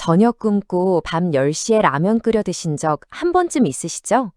저녁 굶고 밤 10시에 라면 끓여 드신 적 한 번쯤 있으시죠?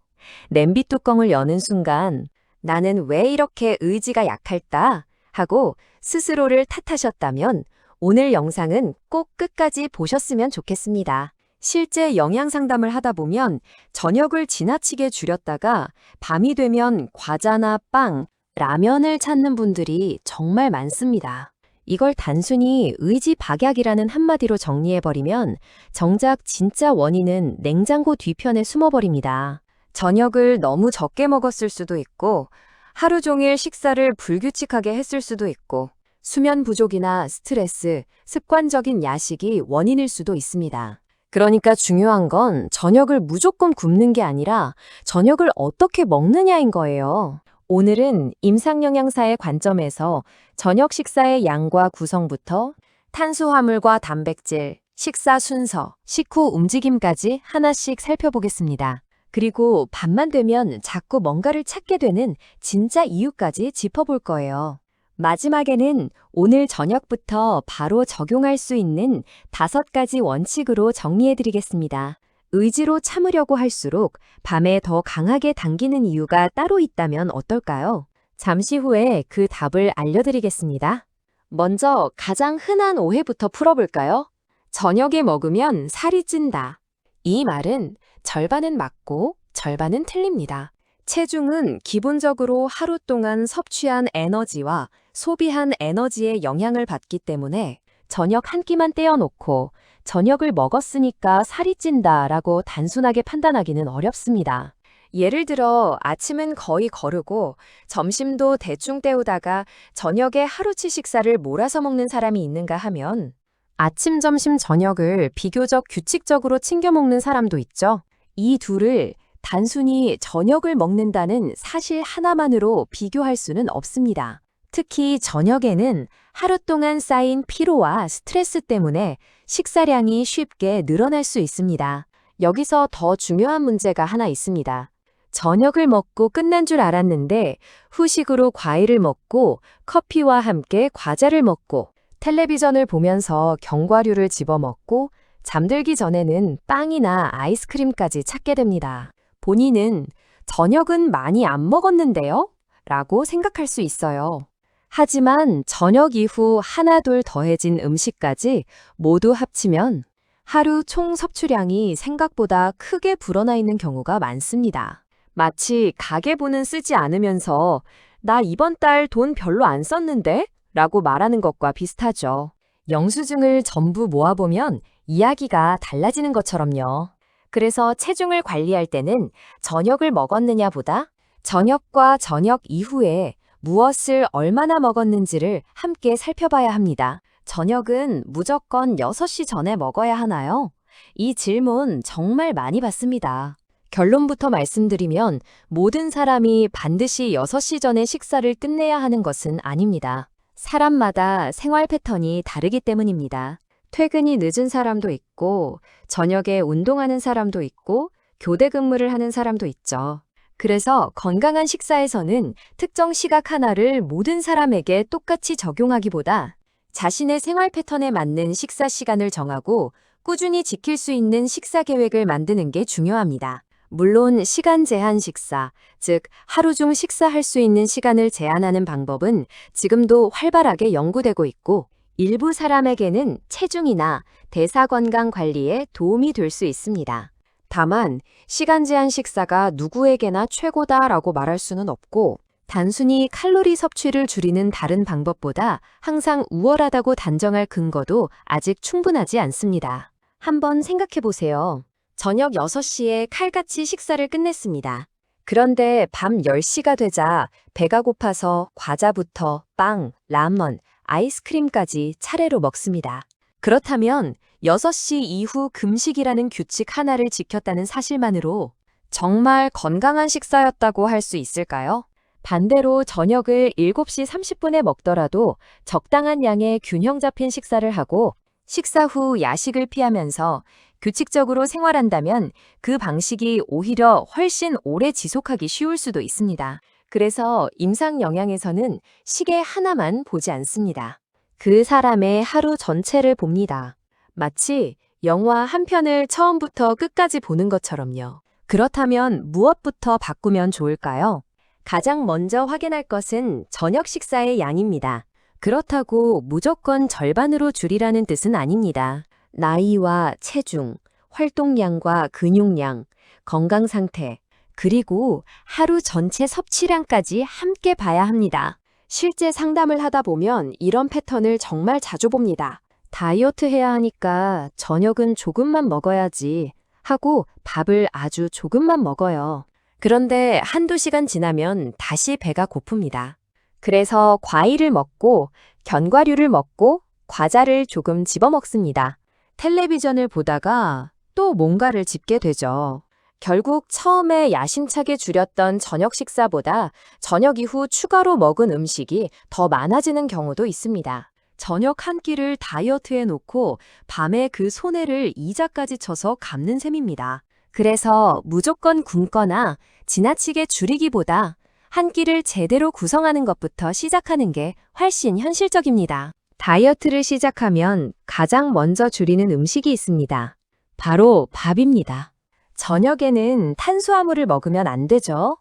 냄비 뚜껑을 여는 순간 나는 왜 이렇게 의지가 약할까? 하고 스스로를 탓하셨다면 오늘 영상은 꼭 끝까지 보셨으면 좋겠습니다. 실제 영양 상담을 하다 보면 저녁을 지나치게 줄였다가 밤이 되면 과자나 빵, 라면을 찾는 분들이 정말 많습니다. 이걸 단순히 의지 박약이라는 한마디로 정리해버리면 정작 진짜 원인은 냉장고 뒤편에 숨어버립니다. 저녁을 너무 적게 먹었을 수도 있고 하루 종일 식사를 불규칙하게 했을 수도 있고 수면 부족이나 스트레스, 습관적인 야식이 원인일 수도 있습니다. 그러니까 중요한 건 저녁을 무조건 굶는 게 아니라 저녁을 어떻게 먹느냐인 거예요. 오늘은 임상영양사의 관점에서 저녁 식사의 양과 구성부터 탄수화물과 단백질, 식사 순서, 식후 움직임까지 하나씩 살펴보겠습니다. 그리고 밤만 되면 자꾸 뭔가를 찾게 되는 진짜 이유까지 짚어볼 거예요. 마지막에는 오늘 저녁부터 바로 적용할 수 있는 5가지 원칙으로 정리해드리겠습니다. 의지로 참으려고 할수록 밤에 더 강하게 당기는 이유가 따로 있다면 어떨까요? 잠시 후에 그 답을 알려드리겠습니다. 먼저 가장 흔한 오해부터 풀어볼까요? 저녁에 먹으면 살이 찐다. 이 말은 절반은 맞고 절반은 틀립니다. 체중은 기본적으로 하루 동안 섭취한 에너지와 소비한 에너지의 영향을 받기 때문에 저녁 한 끼만 떼어놓고 저녁을 먹었으니까 살이 찐다라고 단순하게 판단하기는 어렵습니다. 예를 들어 아침은 거의 거르고 점심도 대충 때우다가 저녁에 하루치 식사를 몰아서 먹는 사람이 있는가 하면 아침, 점심, 저녁을 비교적 규칙적으로 챙겨 먹는 사람도 있죠. 이 둘을 단순히 저녁을 먹는다는 사실 하나만으로 비교할 수는 없습니다. 특히 저녁에는 하루 동안 쌓인 피로와 스트레스 때문에 식사량이 쉽게 늘어날 수 있습니다. 여기서 더 중요한 문제가 하나 있습니다. 저녁을 먹고 끝난 줄 알았는데 후식으로 과일을 먹고 커피와 함께 과자를 먹고 텔레비전을 보면서 견과류를 집어먹고 잠들기 전에는 빵이나 아이스크림까지 찾게 됩니다. 본인은 저녁은 많이 안 먹었는데요? 라고 생각할 수 있어요. 하지만 저녁 이후 하나둘 더해진 음식까지 모두 합치면 하루 총 섭취량이 생각보다 크게 불어나 있는 경우가 많습니다. 마치 가계부는 쓰지 않으면서 나 이번 달 돈 별로 안 썼는데? 라고 말하는 것과 비슷하죠. 영수증을 전부 모아보면 이야기가 달라지는 것처럼요. 그래서 체중을 관리할 때는 저녁을 먹었느냐보다 저녁과 저녁 이후에 무엇을 얼마나 먹었는지를 함께 살펴봐야 합니다. 저녁은 무조건 6시 전에 먹어야 하나요? 이 질문 정말 많이 받습니다. 결론부터 말씀드리면 모든 사람이 반드시 6시 전에 식사를 끝내야 하는 것은 아닙니다. 사람마다 생활 패턴이 다르기 때문입니다. 퇴근이 늦은 사람도 있고 저녁에 운동하는 사람도 있고 교대 근무를 하는 사람도 있죠. 그래서 건강한 식사에서는 특정 시각 하나를 모든 사람에게 똑같이 적용하기보다 자신의 생활 패턴에 맞는 식사 시간을 정하고 꾸준히 지킬 수 있는 식사 계획을 만드는 게 중요합니다. 물론 시간 제한 식사, 즉 하루 중 식사할 수 있는 시간을 제한하는 방법은 지금도 활발하게 연구되고 있고 일부 사람에게는 체중이나 대사 건강 관리에 도움이 될 수 있습니다. 다만 시간 제한 식사가 누구에게나 최고다라고 말할 수는 없고 단순히 칼로리 섭취를 줄이는 다른 방법보다 항상 우월하다고 단정할 근거도 아직 충분하지 않습니다. 한번 생각해 보세요. 저녁 6시에 칼같이 식사를 끝냈습니다. 그런데 밤 10시가 되자 배가 고파서 과자부터 빵, 라면, 아이스크림까지 차례로 먹습니다. 그렇다면 6시 이후 금식이라는 규칙 하나를 지켰다는 사실만으로 정말 건강한 식사였다고 할 수 있을까요? 반대로 저녁을 7시 30분에 먹더라도 적당한 양의 균형 잡힌 식사를 하고 식사 후 야식을 피하면서 규칙적으로 생활한다면 그 방식이 오히려 훨씬 오래 지속하기 쉬울 수도 있습니다. 그래서 임상영양에서는 시계 하나만 보지 않습니다. 그 사람의 하루 전체를 봅니다. 마치 영화 한 편을 처음부터 끝까지 보는 것처럼요. 그렇다면 무엇부터 바꾸면 좋을까요? 가장 먼저 확인할 것은 저녁 식사의 양입니다. 그렇다고 무조건 절반으로 줄이라는 뜻은 아닙니다. 나이와 체중, 활동량과 근육량, 건강 상태, 그리고 하루 전체 섭취량까지 함께 봐야 합니다. 실제 상담을 하다 보면 이런 패턴을 정말 자주 봅니다. 다이어트 해야 하니까 저녁은 조금만 먹어야지 하고 밥을 아주 조금만 먹어요. 그런데 한두 시간 지나면 다시 배가 고픕니다. 그래서 과일을 먹고 견과류를 먹고 과자를 조금 집어먹습니다. 텔레비전을 보다가 또 뭔가를 집게 되죠. 결국 처음에 야심차게 줄였던 저녁 식사보다 저녁 이후 추가로 먹은 음식이 더 많아지는 경우도 있습니다. 저녁 한 끼를 다이어트에 놓고 밤에 그 손해를 이자까지 쳐서 갚는 셈입니다. 그래서 무조건 굶거나 지나치게 줄이기보다 한 끼를 제대로 구성하는 것부터 시작하는 게 훨씬 현실적입니다. 다이어트를 시작하면 가장 먼저 줄이는 음식이 있습니다. 바로 밥입니다. 저녁에는 탄수화물을 먹으면 안 되죠?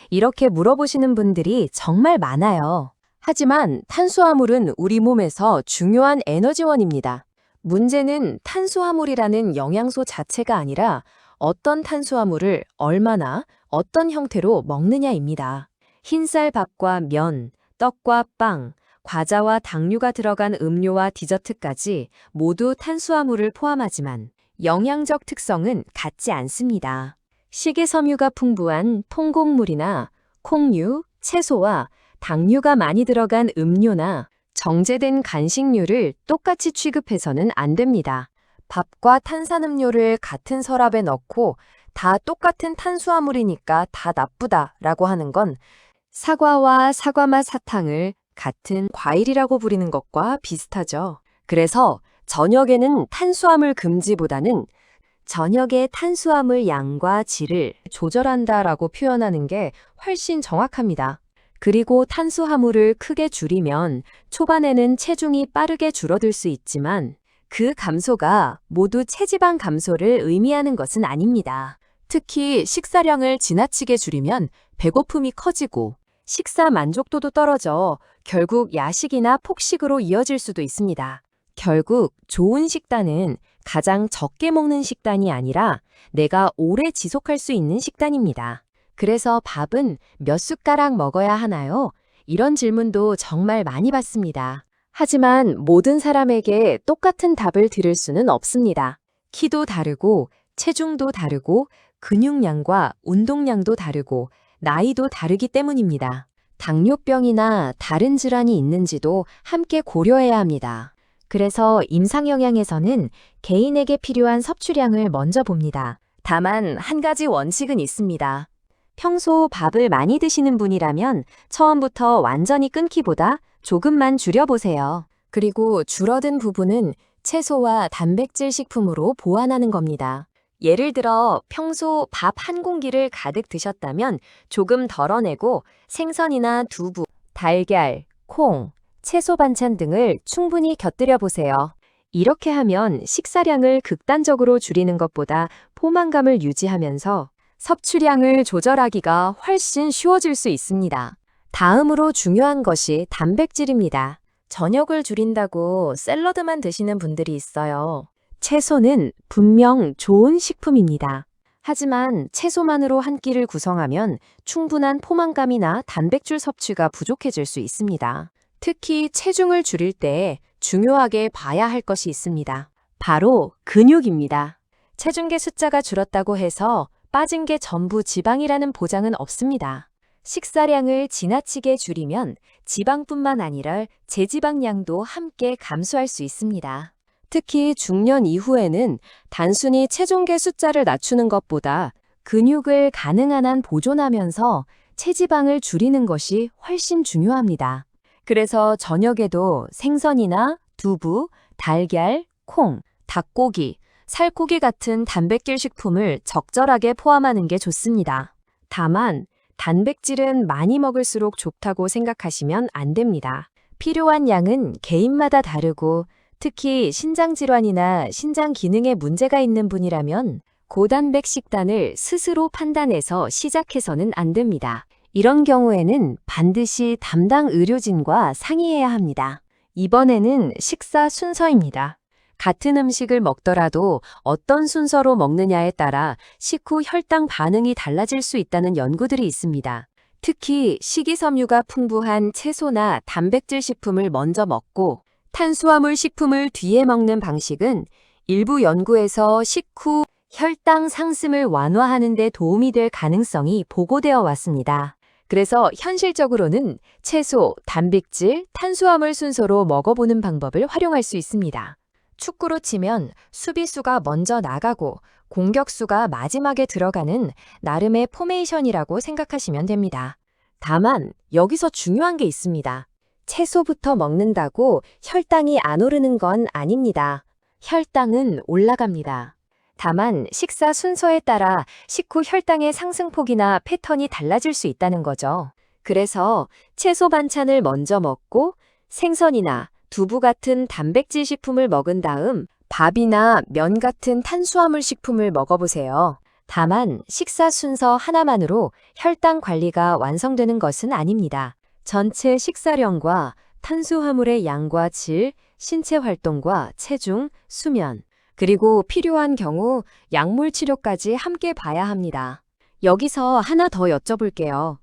이렇게 물어보시는 분들이 정말 많아요. 하지만 탄수화물은 우리 몸에서 중요한 에너지원입니다. 문제는 탄수화물이라는 영양소 자체가 아니라 어떤 탄수화물을 얼마나 어떤 형태로 먹느냐입니다. 흰쌀밥과 면, 떡과 빵, 과자와 당류가 들어간 음료와 디저트까지 모두 탄수화물을 포함하지만 영양적 특성은 같지 않습니다. 식이섬유가 풍부한 통곡물이나 콩류, 채소와 당류가 많이 들어간 음료나 정제된 간식류를 똑같이 취급해서는 안 됩니다. 밥과 탄산음료를 같은 서랍에 넣고 다 똑같은 탄수화물이니까 다 나쁘다라고 하는 건 사과와 사과맛 사탕을 같은 과일이라고 부리는 것과 비슷하죠. 그래서 저녁에는 탄수화물 금지보다는 저녁의 탄수화물 양과 질을 조절한다라고 표현하는 게 훨씬 정확합니다. 그리고 탄수화물을 크게 줄이면 초반에는 체중이 빠르게 줄어들 수 있지만 그 감소가 모두 체지방 감소를 의미하는 것은 아닙니다. 특히 식사량을 지나치게 줄이면 배고픔이 커지고 식사 만족도도 떨어져 결국 야식이나 폭식으로 이어질 수도 있습니다. 결국 좋은 식단은 가장 적게 먹는 식단이 아니라 내가 오래 지속할 수 있는 식단입니다. 그래서 밥은 몇 숟가락 먹어야 하나요? 이런 질문도 정말 많이 받습니다. 하지만 모든 사람에게 똑같은 답을 들을 수는 없습니다. 키도 다르고 체중도 다르고 근육량과 운동량도 다르고 나이도 다르기 때문입니다. 당뇨병이나 다른 질환이 있는지도 함께 고려해야 합니다. 그래서 임상영양에서는 개인에게 필요한 섭취량을 먼저 봅니다. 다만 한 가지 원칙은 있습니다. 평소 밥을 많이 드시는 분이라면 처음부터 완전히 끊기보다 조금만 줄여보세요. 그리고 줄어든 부분은 채소와 단백질 식품으로 보완하는 겁니다. 예를 들어 평소 밥 한 공기를 가득 드셨다면 조금 덜어내고 생선이나 두부, 달걀, 콩, 채소 반찬 등을 충분히 곁들여 보세요. 이렇게 하면 식사량을 극단적으로 줄이는 것보다 포만감을 유지하면서 섭취량을 조절하기가 훨씬 쉬워질 수 있습니다. 다음으로 중요한 것이 단백질입니다. 저녁을 줄인다고 샐러드만 드시는 분들이 있어요. 채소는 분명 좋은 식품입니다. 하지만 채소만으로 한 끼를 구성하면 충분한 포만감이나 단백질 섭취가 부족해질 수 있습니다. 특히 체중을 줄일 때 중요하게 봐야 할 것이 있습니다. 바로 근육입니다. 체중계 숫자가 줄었다고 해서 빠진 게 전부 지방이라는 보장은 없습니다. 식사량을 지나치게 줄이면 지방뿐만 아니라 제지방량도 함께 감소할 수 있습니다. 특히 중년 이후에는 단순히 체중계 숫자를 낮추는 것보다 근육을 가능한 한 보존하면서 체지방을 줄이는 것이 훨씬 중요합니다. 그래서 저녁에도 생선이나 두부, 달걀, 콩, 닭고기, 살코기 같은 단백질 식품을 적절하게 포함하는 게 좋습니다. 다만 단백질은 많이 먹을수록 좋다고 생각하시면 안 됩니다. 필요한 양은 개인마다 다르고 특히 신장 질환이나 신장 기능에 문제가 있는 분이라면 고단백 식단을 스스로 판단해서 시작해서는 안 됩니다. 이런 경우에는 반드시 담당 의료진과 상의해야 합니다. 이번에는 식사 순서입니다. 같은 음식을 먹더라도 어떤 순서로 먹느냐에 따라 식후 혈당 반응이 달라질 수 있다는 연구들이 있습니다. 특히 식이섬유가 풍부한 채소나 단백질 식품을 먼저 먹고 탄수화물 식품을 뒤에 먹는 방식은 일부 연구에서 식후 혈당 상승을 완화하는 데 도움이 될 가능성이 보고되어 왔습니다. 그래서 현실적으로는 채소, 단백질, 탄수화물 순서로 먹어보는 방법을 활용할 수 있습니다. 축구로 치면 수비수가 먼저 나가고 공격수가 마지막에 들어가는 나름의 포메이션이라고 생각하시면 됩니다. 다만 여기서 중요한 게 있습니다. 채소부터 먹는다고 혈당이 안 오르는 건 아닙니다. 혈당은 올라갑니다. 다만 식사 순서에 따라 식후 혈당의 상승폭이나 패턴이 달라질 수 있다는 거죠. 그래서 채소 반찬을 먼저 먹고 생선이나 두부 같은 단백질 식품을 먹은 다음 밥이나 면 같은 탄수화물 식품을 먹어보세요. 다만 식사 순서 하나만으로 혈당 관리가 완성되는 것은 아닙니다. 전체 식사량과 탄수화물의 양과 질, 신체 활동과 체중, 수면, 그리고 필요한 경우 약물 치료까지 함께 봐야 합니다. 여기서 하나 더 여쭤볼게요.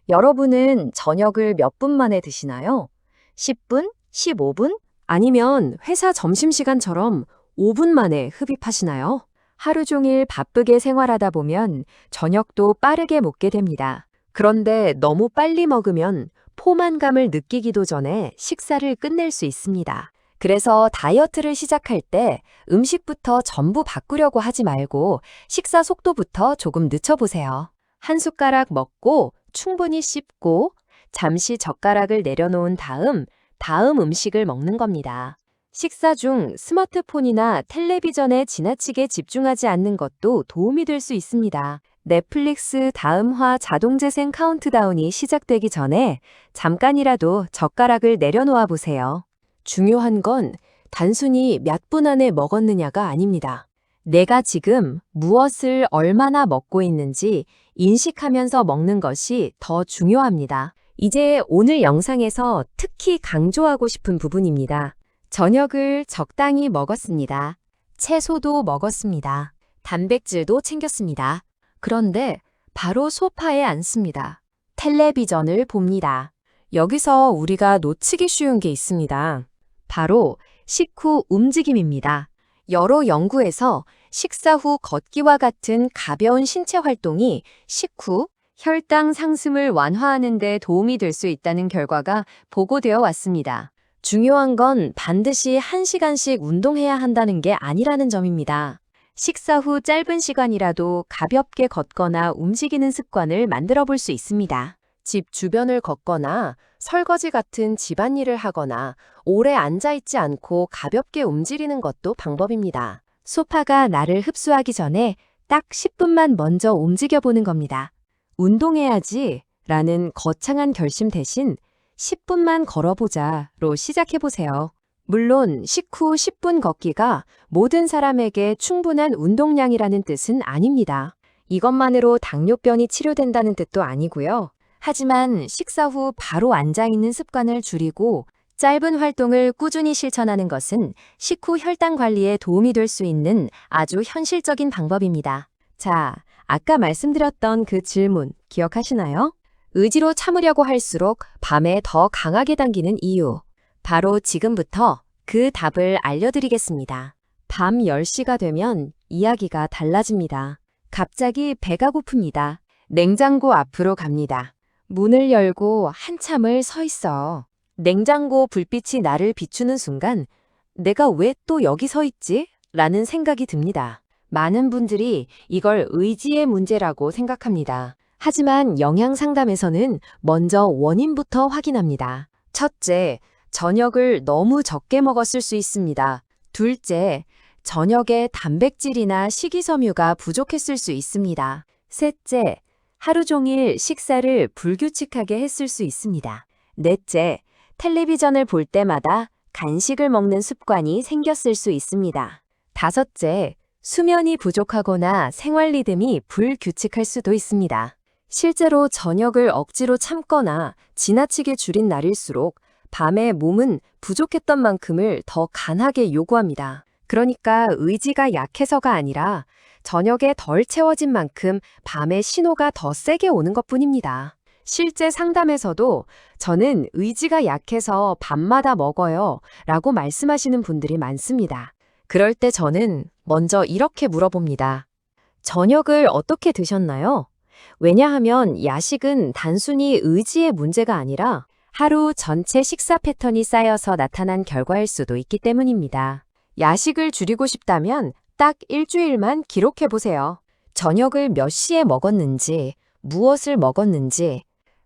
여러분은 저녁을 몇 분 만에 드시나요? 10분? 15분? 아니면 회사 점심시간처럼 5분 만에 흡입하시나요? 하루 종일 바쁘게 생활하다 보면 저녁도 빠르게 먹게 됩니다. 그런데 너무 빨리 먹으면 포만감을 느끼기도 전에 식사를 끝낼 수 있습니다. 그래서 다이어트를 시작할 때 음식부터 전부 바꾸려고 하지 말고 식사 속도부터 조금 늦춰보세요. 한 숟가락 먹고 충분히 씹고 잠시 젓가락을 내려놓은 다음 음식을 먹는 겁니다. 식사 중 스마트폰이나 텔레비전에 지나치게 집중하지 않는 것도 도움이 될 수 있습니다. 넷플릭스 다음화 자동재생 카운트다운이 시작되기 전에 잠깐이라도 젓가락을 내려놓아 보세요. 중요한 건 단순히 몇 분 안에 먹었느냐가 아닙니다. 내가 지금 무엇을 얼마나 먹고 있는지 인식하면서 먹는 것이 더 중요합니다. 이제 오늘 영상에서 특히 강조하고 싶은 부분입니다. 저녁을 적당히 먹었습니다. 채소도 먹었습니다. 단백질도 챙겼습니다. 그런데 바로 소파에 앉습니다. 텔레비전을 봅니다. 여기서 우리가 놓치기 쉬운 게 있습니다. 바로 식후 움직임입니다. 여러 연구에서 식사 후 걷기와 같은 가벼운 신체 활동이 식후 혈당 상승을 완화하는 데 도움이 될 수 있다는 결과가 보고되어 왔습니다. 중요한 건 반드시 1시간씩 운동해야 한다는 게 아니라는 점입니다. 식사 후 짧은 시간이라도 가볍게 걷거나 움직이는 습관을 만들어 볼 수 있습니다. 집 주변을 걷거나 설거지 같은 집안일을 하거나 오래 앉아있지 않고 가볍게 움직이는 것도 방법입니다. 소파가 나를 흡수하기 전에 딱 10분만 먼저 움직여보는 겁니다. 운동해야지 라는 거창한 결심 대신 10분만 걸어보자로 시작해보세요. 물론 식후 10분 걷기가 모든 사람에게 충분한 운동량이라는 뜻은 아닙니다. 이것만으로 당뇨병이 치료된다는 뜻도 아니고요. 하지만 식사 후 바로 앉아있는 습관을 줄이고 짧은 활동을 꾸준히 실천하는 것은 식후 혈당 관리에 도움이 될 수 있는 아주 현실적인 방법입니다. 자, 아까 말씀드렸던 그 질문 기억하시나요? 의지로 참으려고 할수록 밤에 더 강하게 당기는 이유. 바로 지금부터 그 답을 알려드리겠습니다. 밤 10시가 되면 이야기가 달라집니다. 갑자기 배가 고픕니다. 냉장고 앞으로 갑니다. 문을 열고 한참을 서 있어. 냉장고 불빛이 나를 비추는 순간 내가 왜 또 여기 서 있지? 라는 생각이 듭니다. 많은 분들이 이걸 의지의 문제라고 생각합니다. 하지만 영양 상담에서는 먼저 원인부터 확인합니다. 첫째, 저녁을 너무 적게 먹었을 수 있습니다. 둘째, 저녁에 단백질이나 식이섬유가 부족했을 수 있습니다. 셋째, 하루 종일 식사를 불규칙하게 했을 수 있습니다. 넷째, 텔레비전을 볼 때마다 간식을 먹는 습관이 생겼을 수 있습니다. 다섯째, 수면이 부족하거나 생활 리듬이 불규칙할 수도 있습니다. 실제로 저녁을 억지로 참거나 지나치게 줄인 날일수록 밤에 몸은 부족했던 만큼을 더 간하게 요구합니다. 그러니까 의지가 약해서가 아니라 저녁에 덜 채워진 만큼 밤에 신호가 더 세게 오는 것뿐입니다. 실제 상담에서도 저는 의지가 약해서 밤마다 먹어요 라고 말씀하시는 분들이 많습니다. 그럴 때 저는 먼저 이렇게 물어봅니다. 저녁을 어떻게 드셨나요? 왜냐하면 야식은 단순히 의지의 문제가 아니라 하루 전체 식사 패턴이 쌓여서 나타난 결과일 수도 있기 때문입니다. 야식을 줄이고 싶다면 딱 일주일만 기록해보세요. 저녁을 몇 시에 먹었는지, 무엇을 먹었는지,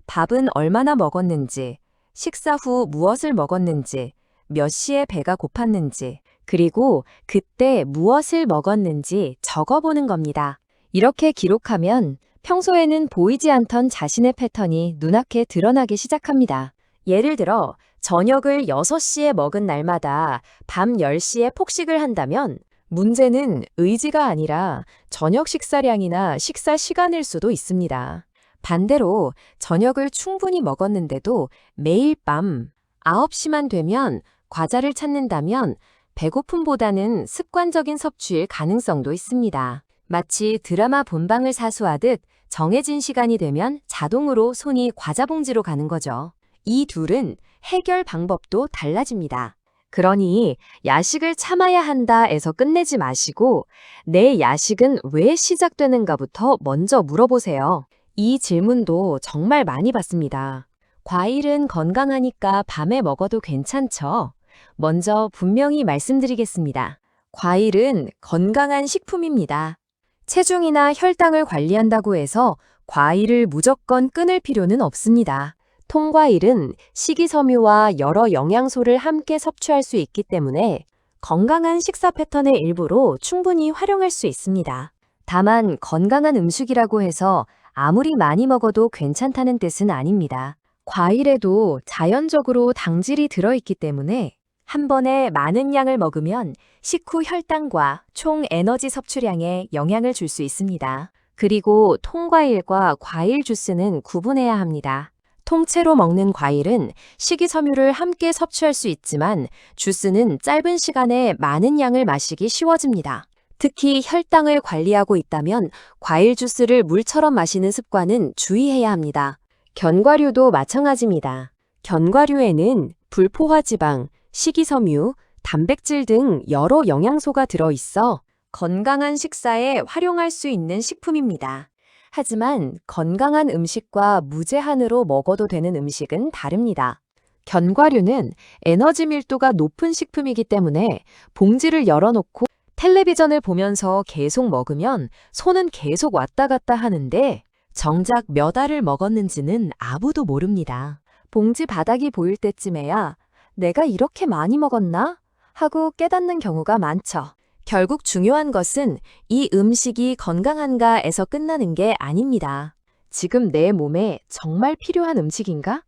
밥은 얼마나 먹었는지, 식사 후 무엇을 먹었는지, 몇 시에 배가 고팠는지, 그리고 그때 무엇을 먹었는지 적어보는 겁니다. 이렇게 기록하면 평소에는 보이지 않던 자신의 패턴이 눈앞에 드러나기 시작합니다. 예를 들어 저녁을 6시에 먹은 날마다 밤 10시에 폭식을 한다면 문제는 의지가 아니라 저녁 식사량이나 식사 시간일 수도 있습니다. 반대로 저녁을 충분히 먹었는데도 매일 밤 9시만 되면 과자를 찾는다면 배고픔보다는 습관적인 섭취일 가능성도 있습니다. 마치 드라마 본방을 사수하듯 정해진 시간이 되면 자동으로 손이 과자 봉지로 가는 거죠. 이 둘은 해결 방법도 달라집니다. 그러니 야식을 참아야 한다에서 끝내지 마시고 내 야식은 왜 시작되는가부터 먼저 물어보세요. 이 질문도 정말 많이 받습니다. 과일은 건강하니까 밤에 먹어도 괜찮죠? 먼저 분명히 말씀드리겠습니다. 과일은 건강한 식품입니다. 체중이나 혈당을 관리한다고 해서 과일을 무조건 끊을 필요는 없습니다. 통과일은 식이섬유와 여러 영양소를 함께 섭취할 수 있기 때문에 건강한 식사 패턴의 일부로 충분히 활용할 수 있습니다. 다만 건강한 음식이라고 해서 아무리 많이 먹어도 괜찮다는 뜻은 아닙니다. 과일에도 자연적으로 당질이 들어있기 때문에 한 번에 많은 양을 먹으면 식후 혈당과 총 에너지 섭취량에 영향을 줄 수 있습니다. 그리고 통과일과 과일 주스는 구분해야 합니다. 통째로 먹는 과일은 식이섬유를 함께 섭취할 수 있지만 주스는 짧은 시간에 많은 양을 마시기 쉬워집니다. 특히 혈당을 관리하고 있다면 과일 주스를 물처럼 마시는 습관은 주의해야 합니다. 견과류도 마찬가지입니다. 견과류에는 불포화 지방, 식이섬유, 단백질 등 여러 영양소가 들어있어 건강한 식사에 활용할 수 있는 식품입니다. 하지만 건강한 음식과 무제한으로 먹어도 되는 음식은 다릅니다. 견과류는 에너지 밀도가 높은 식품이기 때문에 봉지를 열어놓고 텔레비전을 보면서 계속 먹으면 손은 계속 왔다 갔다 하는데 정작 몇 알을 먹었는지는 아무도 모릅니다. 봉지 바닥이 보일 때쯤에야 내가 이렇게 많이 먹었나? 하고 깨닫는 경우가 많죠. 결국 중요한 것은 이 음식이 건강한가에서 끝나는 게 아닙니다. 지금 내 몸에 정말 필요한 음식인가?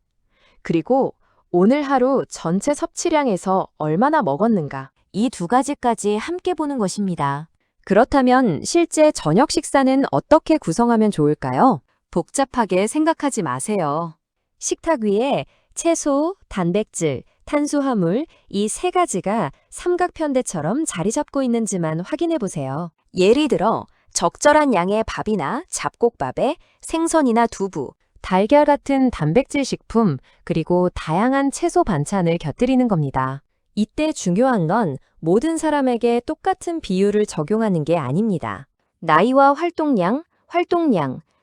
그리고 오늘 하루 전체 섭취량에서 얼마나 먹었는가? 이 두 가지까지 함께 보는 것입니다. 그렇다면 실제 저녁 식사는 어떻게 구성하면 좋을까요? 복잡하게 생각하지 마세요. 식탁 위에 채소, 단백질, 탄수화물 이 세 가지가 삼각편대처럼 자리 잡고 있는지만 확인해 보세요. 예를 들어 적절한 양의 밥이나 잡곡밥에 생선이나 두부, 달걀 같은 단백질 식품, 그리고 다양한 채소 반찬을 곁들이는 겁니다. 이때 중요한 건 모든 사람에게 똑같은 비율을 적용하는 게 아닙니다. 나이와 활동량,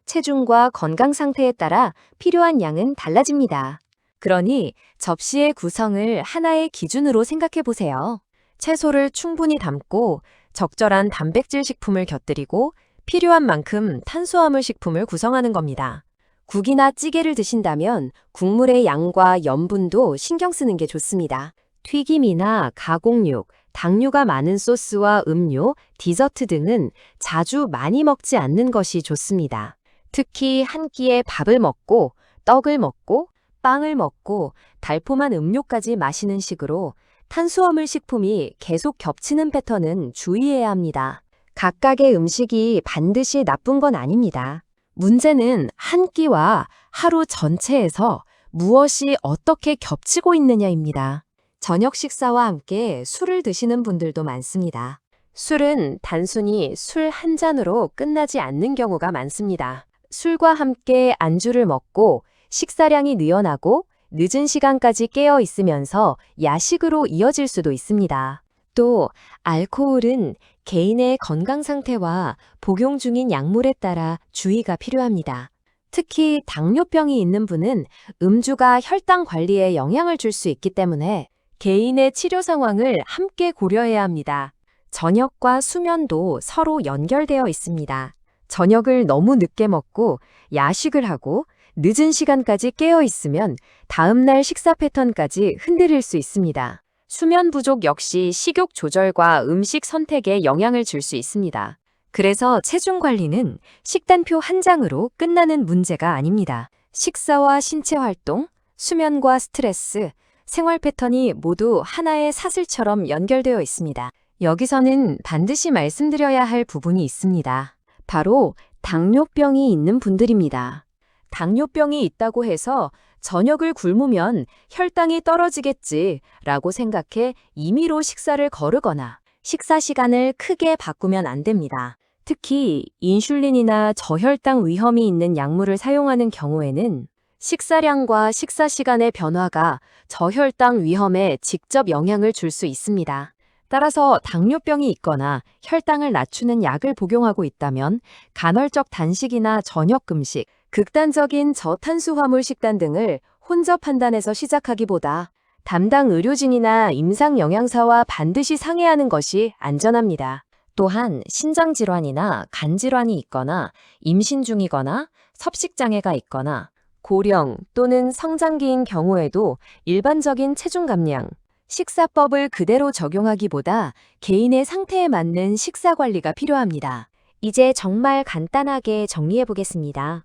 체중과 건강 상태에 따라 필요한 양은 달라집니다. 그러니 접시의 구성을 하나의 기준으로 생각해 보세요. 채소를 충분히 담고 적절한 단백질 식품을 곁들이고 필요한 만큼 탄수화물 식품을 구성하는 겁니다. 국이나 찌개를 드신다면 국물의 양과 염분도 신경 쓰는 게 좋습니다. 튀김이나 가공육, 당류가 많은 소스와 음료, 디저트 등은 자주 많이 먹지 않는 것이 좋습니다. 특히 한 끼에 밥을 먹고 떡을 먹고 빵을 먹고 달콤한 음료까지 마시는 식으로 탄수화물 식품이 계속 겹치는 패턴은 주의해야 합니다. 각각의 음식이 반드시 나쁜 건 아닙니다. 문제는 한 끼와 하루 전체에서 무엇이 어떻게 겹치고 있느냐입니다. 저녁 식사와 함께 술을 드시는 분들도 많습니다. 술은 단순히 술 한 잔으로 끝나지 않는 경우가 많습니다. 술과 함께 안주를 먹고 식사량이 늘어나고 늦은 시간까지 깨어 있으면서 야식으로 이어질 수도 있습니다. 또 알코올은 개인의 건강 상태와 복용 중인 약물에 따라 주의가 필요합니다. 특히 당뇨병이 있는 분은 음주가 혈당 관리에 영향을 줄 수 있기 때문에 개인의 치료 상황을 함께 고려해야 합니다. 저녁과 수면도 서로 연결되어 있습니다. 저녁을 너무 늦게 먹고 야식을 하고 늦은 시간까지 깨어 있으면 다음날 식사 패턴까지 흔들릴 수 있습니다. 수면 부족 역시 식욕 조절과 음식 선택에 영향을 줄 수 있습니다. 그래서 체중 관리는 식단표 한 장으로 끝나는 문제가 아닙니다. 식사와 신체 활동, 수면과 스트레스, 생활 패턴이 모두 하나의 사슬처럼 연결되어 있습니다. 여기서는 반드시 말씀드려야 할 부분이 있습니다. 바로 당뇨병이 있는 분들입니다. 당뇨병이 있다고 해서 저녁을 굶으면 혈당이 떨어지겠지라고 생각해 임의로 식사를 거르거나 식사 시간을 크게 바꾸면 안 됩니다. 특히 인슐린이나 저혈당 위험이 있는 약물을 사용하는 경우에는 식사량과 식사 시간의 변화가 저혈당 위험에 직접 영향을 줄 수 있습니다. 따라서 당뇨병이 있거나 혈당을 낮추는 약을 복용하고 있다면 간헐적 단식이나 저녁 금식, 극단적인 저탄수화물 식단 등을 혼자 판단해서 시작하기보다 담당 의료진이나 임상 영양사와 반드시 상의하는 것이 안전합니다. 또한 신장질환이나 간질환이 있거나 임신 중이거나 섭식장애가 있거나 고령 또는 성장기인 경우에도 일반적인 체중 감량, 식사법을 그대로 적용하기보다 개인의 상태에 맞는 식사 관리가 필요합니다. 이제 정말 간단하게 정리해 보겠습니다.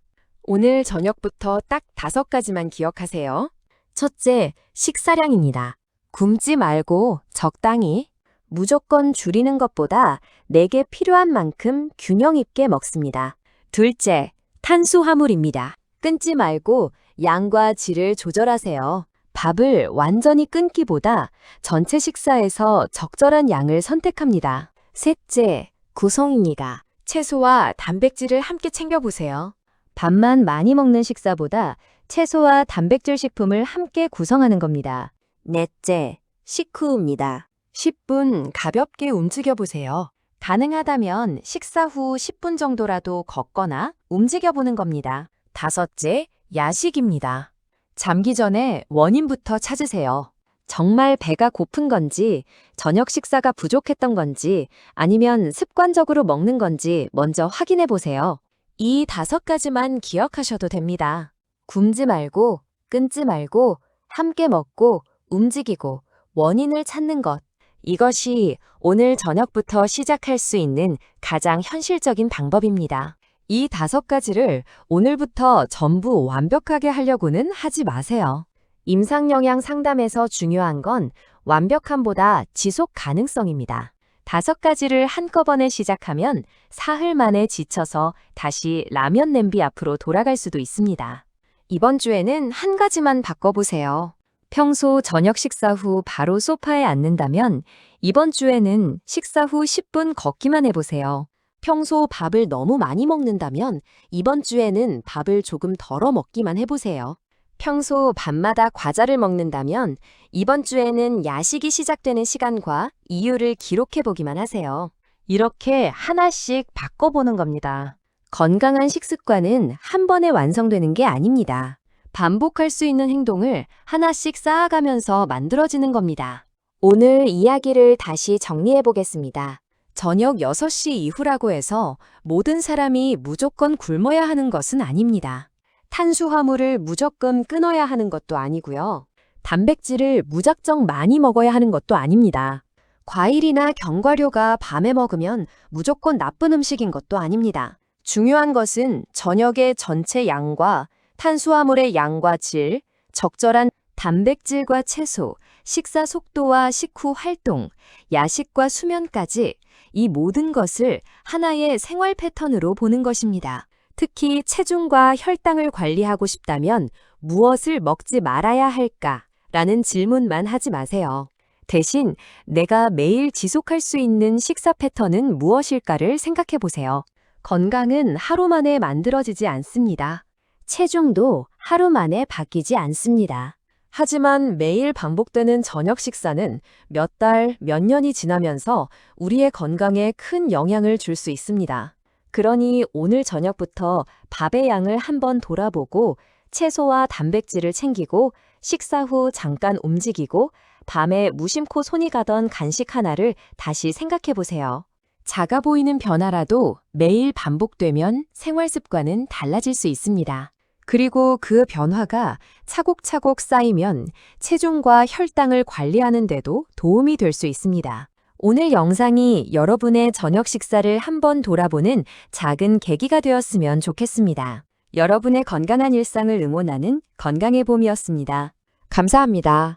오늘 저녁부터 딱 5가지만 기억하세요. 첫째, 식사량입니다. 굶지 말고 적당히, 무조건 줄이는 것보다 내게 필요한 만큼 균형 있게 먹습니다. 둘째, 탄수화물입니다. 끊지 말고 양과 질을 조절하세요. 밥을 완전히 끊기보다 전체 식사에서 적절한 양을 선택합니다. 셋째, 구성입니다. 채소와 단백질을 함께 챙겨보세요. 밥만 많이 먹는 식사보다 채소와 단백질 식품을 함께 구성하는 겁니다. 넷째, 식후입니다. 10분 가볍게 움직여보세요. 가능하다면 식사 후 10분 정도라도 걷거나 움직여보는 겁니다. 다섯째, 야식입니다. 잠기 전에 원인부터 찾으세요. 정말 배가 고픈 건지, 저녁 식사가 부족했던 건지, 아니면 습관적으로 먹는 건지 먼저 확인해 보세요. 이 5가지만 기억하셔도 됩니다. 굶지 말고, 끊지 말고, 함께 먹고, 움직이고, 원인을 찾는 것. 이것이 오늘 저녁부터 시작할 수 있는 가장 현실적인 방법입니다. 이 5가지를 오늘부터 전부 완벽하게 하려고는 하지 마세요. 임상영양 상담에서 중요한 건 완벽함보다 지속 가능성입니다. 5가지를 한꺼번에 시작하면 사흘 만에 지쳐서 다시 라면 냄비 앞으로 돌아갈 수도 있습니다. 이번 주에는 한 가지만 바꿔보세요. 평소 저녁 식사 후 바로 소파에 앉는다면 이번 주에는 식사 후 10분 걷기만 해보세요. 평소 밥을 너무 많이 먹는다면 이번 주에는 밥을 조금 덜어 먹기만 해보세요. 평소 밤마다 과자를 먹는다면 이번 주에는 야식이 시작되는 시간과 이유를 기록해보기만 하세요. 이렇게 하나씩 바꿔보는 겁니다. 건강한 식습관은 한 번에 완성되는 게 아닙니다. 반복할 수 있는 행동을 하나씩 쌓아가면서 만들어지는 겁니다. 오늘 이야기를 다시 정리해보겠습니다. 저녁 6시 이후라고 해서 모든 사람이 무조건 굶어야 하는 것은 아닙니다. 탄수화물을 무조건 끊어야 하는 것도 아니고요. 단백질을 무작정 많이 먹어야 하는 것도 아닙니다. 과일이나 견과류가 밤에 먹으면 무조건 나쁜 음식인 것도 아닙니다. 중요한 것은 저녁의 전체 양과 탄수화물의 양과 질, 적절한 단백질과 채소, 식사 속도와 식후 활동, 야식과 수면까지 이 모든 것을 하나의 생활 패턴으로 보는 것입니다. 특히 체중과 혈당을 관리하고 싶다면 무엇을 먹지 말아야 할까? 라는 질문만 하지 마세요. 대신 내가 매일 지속할 수 있는 식사 패턴은 무엇일까를 생각해 보세요. 건강은 하루 만에 만들어지지 않습니다. 체중도 하루 만에 바뀌지 않습니다. 하지만 매일 반복되는 저녁 식사는 몇 달, 몇 년이 지나면서 우리의 건강에 큰 영향을 줄 수 있습니다. 그러니 오늘 저녁부터 밥의 양을 한번 돌아보고 채소와 단백질을 챙기고 식사 후 잠깐 움직이고 밤에 무심코 손이 가던 간식 하나를 다시 생각해 보세요. 작아 보이는 변화라도 매일 반복되면 생활 습관은 달라질 수 있습니다. 그리고 그 변화가 차곡차곡 쌓이면 체중과 혈당을 관리하는 데도 도움이 될 수 있습니다. 오늘 영상이 여러분의 저녁 식사를 한번 돌아보는 작은 계기가 되었으면 좋겠습니다. 여러분의 건강한 일상을 응원하는 건강의 봄이었습니다. 감사합니다.